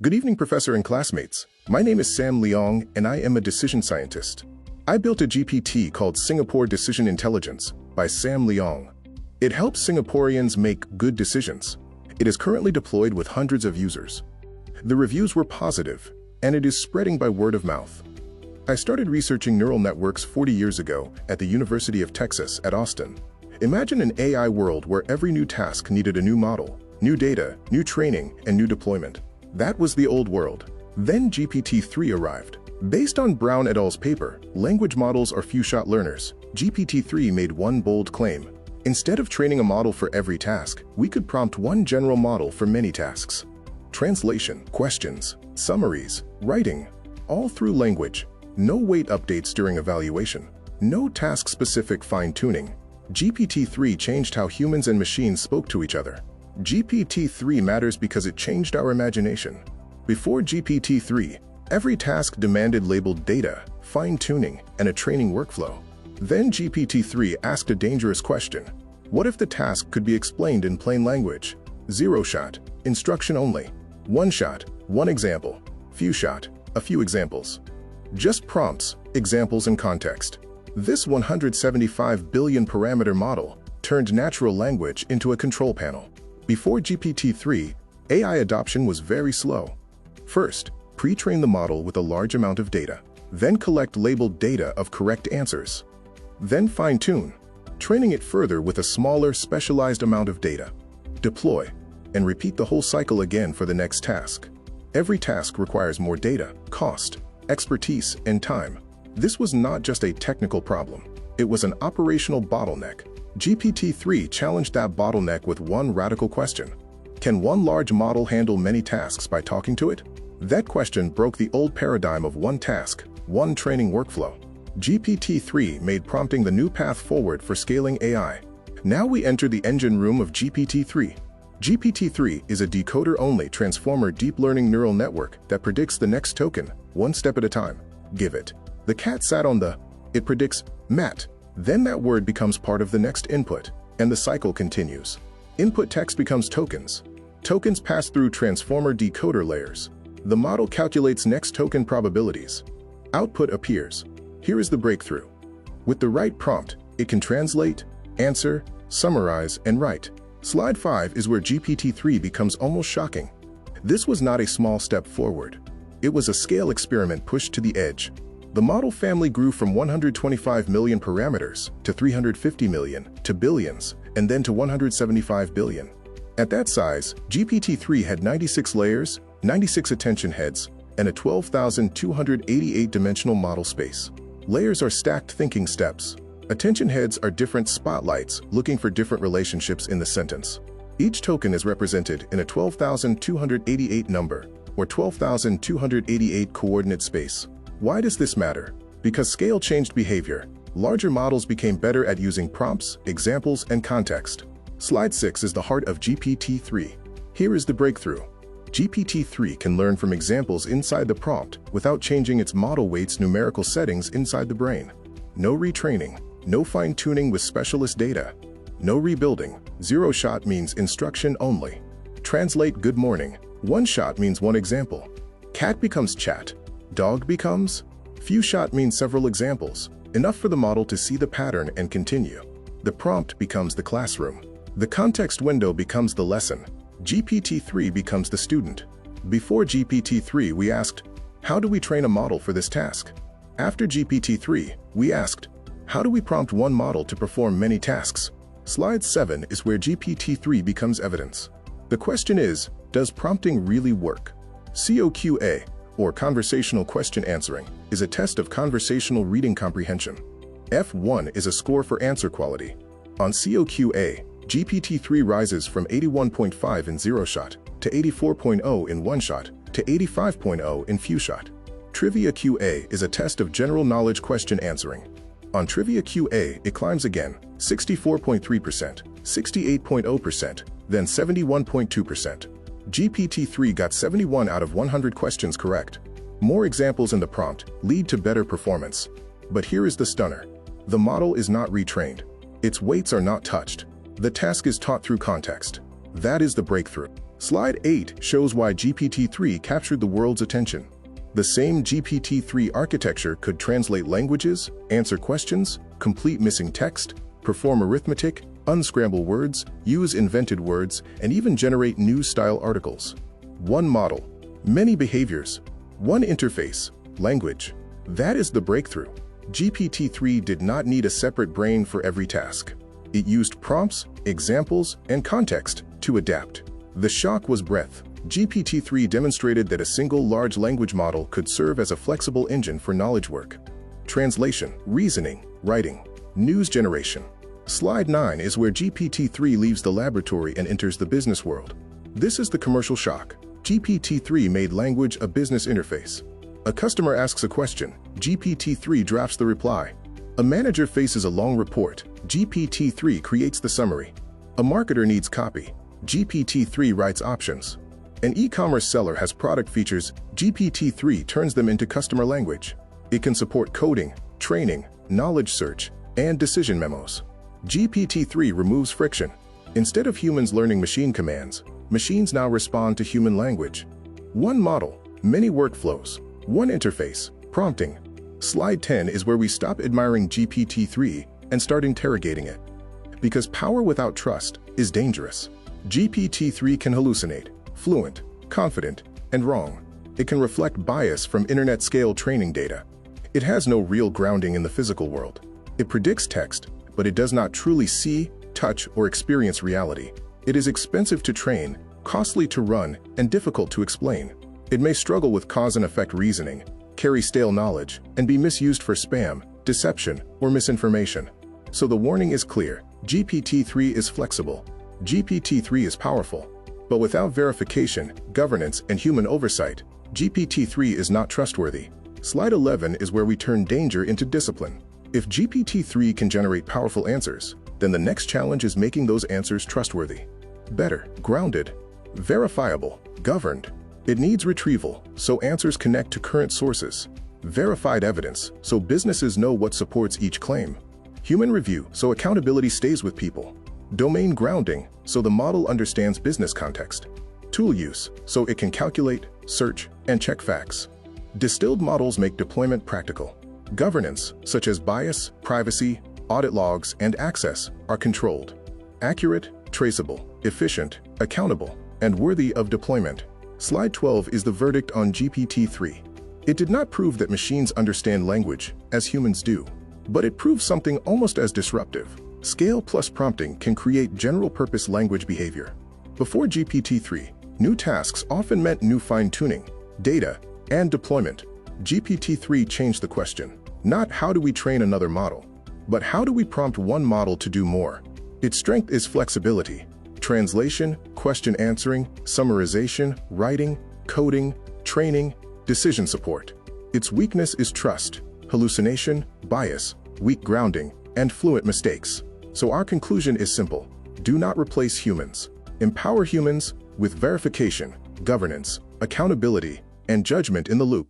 Good evening, Professor and classmates. My name is Sam Leong, and I am a decision scientist. I built a GPT called Singapore Decision Intelligence by Sam Leong. It helps Singaporeans make good decisions. It is currently deployed with hundreds of users. The reviews were positive, and it is spreading by word of mouth. I started researching neural networks 40 years ago at the University of Texas at Austin. Imagine an AI world where every new task needed a new model, new data, new training, and new deployment. That was the old world. Then GPT-3 arrived. Based on Brown et al.'s paper, language models are few-shot learners, GPT-3 made one bold claim. Instead of training a model for every task, we could prompt one general model for many tasks. Translation, questions, summaries, writing, all through language. No weight updates during evaluation. No task-specific fine-tuning. GPT-3 changed how humans and machines spoke to each other. GPT-3 matters because it changed our imagination. Before GPT-3, every task demanded labeled data, fine-tuning, and a training workflow. Then GPT-3 asked a dangerous question. What if the task could be explained in plain language? Zero shot, instruction only. One shot, one example. Few shot, a few examples. Just prompts, examples, and context. This 175 billion parameter model turned natural language into a control panel. Before GPT-3, AI adoption was very slow. First, pre-train the model with a large amount of data. Then collect labeled data of correct answers. Then fine-tune, training it further with a smaller, specialized amount of data. Deploy, and repeat the whole cycle again for the next task. Every task requires more data, cost, expertise, and time. This was not just a technical problem. It was an operational bottleneck. GPT-3 challenged that bottleneck with one radical question. Can one large model handle many tasks by talking to it? That question broke the old paradigm of one task, one training workflow. GPT-3 made prompting the new path forward for scaling AI. Now we enter the engine room of GPT-3. GPT-3 is a decoder-only transformer deep learning neural network that predicts the next token, one step at a time. Give it. The cat sat on the. It predicts mat. Then that word becomes part of the next input, and the cycle continues. Input text becomes tokens. Tokens pass through transformer decoder layers. The model calculates next token probabilities. Output appears. Here is the breakthrough. With the right prompt, it can translate, answer, summarize, and write. Slide 5 is where GPT-3 becomes almost shocking. This was not a small step forward. It was a scale experiment pushed to the edge. The model family grew from 125 million parameters to 350 million, to billions, and then to 175 billion. At that size, GPT-3 had 96 layers, 96 attention heads, and a 12,288-dimensional model space. Layers are stacked thinking steps. Attention heads are different spotlights looking for different relationships in the sentence. Each token is represented in a 12,288 number, or 12,288 coordinate space. Why does this matter? Because scale changed behavior. Larger models became better at using prompts, examples, and context. Slide 6 is the heart of GPT-3. Here is the breakthrough. GPT-3 can learn from examples inside the prompt without changing its model weight's numerical settings inside the brain. No retraining, no fine-tuning with specialist data. No rebuilding. Zero shot means instruction only. Translate good morning. One shot means one example. Cat becomes chat. Dog becomes? Few shot means several examples, enough for the model to see the pattern and continue. The prompt becomes the classroom. The context window becomes the lesson. GPT-3 becomes the student. Before GPT-3, we asked, how do we train a model for this task? After GPT-3, we asked, how do we prompt one model to perform many tasks? Slide 7 is where GPT-3 becomes evidence. The question is, does prompting really work? COQA, or conversational question answering, is a test of conversational reading comprehension. F1 is a score for answer quality. On COQA, GPT-3 rises from 81.5 in zero shot, to 84.0 in one shot, to 85.0 in few shot. Trivia QA is a test of general knowledge question answering. On Trivia QA, it climbs again, 64.3%, 68.0%, then 71.2%. GPT-3 got 71 out of 100 questions correct. More examples in the prompt lead to better performance. But here is the stunner. The model is not retrained. Its weights are not touched. The task is taught through context. That is the breakthrough. Slide 8 shows why GPT-3 captured the world's attention. The same GPT-3 architecture could translate languages, answer questions, complete missing text, perform arithmetic, unscramble words, use invented words, and even generate news-style articles. One model, many behaviors, one interface, language. That is the breakthrough. GPT-3 did not need a separate brain for every task. It used prompts, examples, and context to adapt. The shock was breadth. GPT-3 demonstrated that a single large language model could serve as a flexible engine for knowledge work. Translation, reasoning, writing, news generation. Slide 9 is where GPT-3 leaves the laboratory and enters the business world. This is the commercial shock. GPT-3 made language a business interface. A customer asks a question, GPT-3 drafts the reply. A manager faces a long report, GPT-3 creates the summary. A marketer needs copy, GPT-3 writes options. An e-commerce seller has product features, GPT-3 turns them into customer language. It can support coding, training, knowledge search, and decision memos. GPT-3 removes friction. Instead of humans learning machine commands, machines now respond to human language. One model, many workflows, one interface, prompting. Slide 10 is where we stop admiring GPT-3 and start interrogating it. Because power without trust is dangerous. GPT-3 can hallucinate, fluent, confident, and wrong. It can reflect bias from internet-scale training data. It has no real grounding in the physical world. It predicts text, but it does not truly see, touch, or experience reality. It is expensive to train, costly to run, and difficult to explain. It may struggle with cause and effect reasoning, carry stale knowledge, and be misused for spam, deception, or misinformation. So the warning is clear. GPT-3 is flexible. GPT-3 is powerful. But without verification, governance, and human oversight, GPT-3 is not trustworthy. Slide 11 is where we turn danger into discipline. If GPT-3 can generate powerful answers, then the next challenge is making those answers trustworthy. Better, grounded, verifiable, governed. It needs retrieval, so answers connect to current sources. Verified evidence, so businesses know what supports each claim. Human review, so accountability stays with people. Domain grounding, so the model understands business context. Tool use, so it can calculate, search, and check facts. Distilled models make deployment practical. Governance, such as bias, privacy, audit logs, and access, are controlled. Accurate, traceable, efficient, accountable, and worthy of deployment. Slide 12 is the verdict on GPT-3. It did not prove that machines understand language, as humans do, but it proves something almost as disruptive. Scale plus prompting can create general-purpose language behavior. Before GPT-3, new tasks often meant new fine-tuning, data, and deployment. GPT-3 changed the question. Not how do we train another model, but how do we prompt one model to do more? Its strength is flexibility. Translation, question answering, summarization, writing, coding, training, decision support. Its weakness is trust, hallucination, bias, weak grounding, and fluent mistakes. So our conclusion is simple. Do not replace humans. Empower humans with verification, governance, accountability, and judgment in the loop.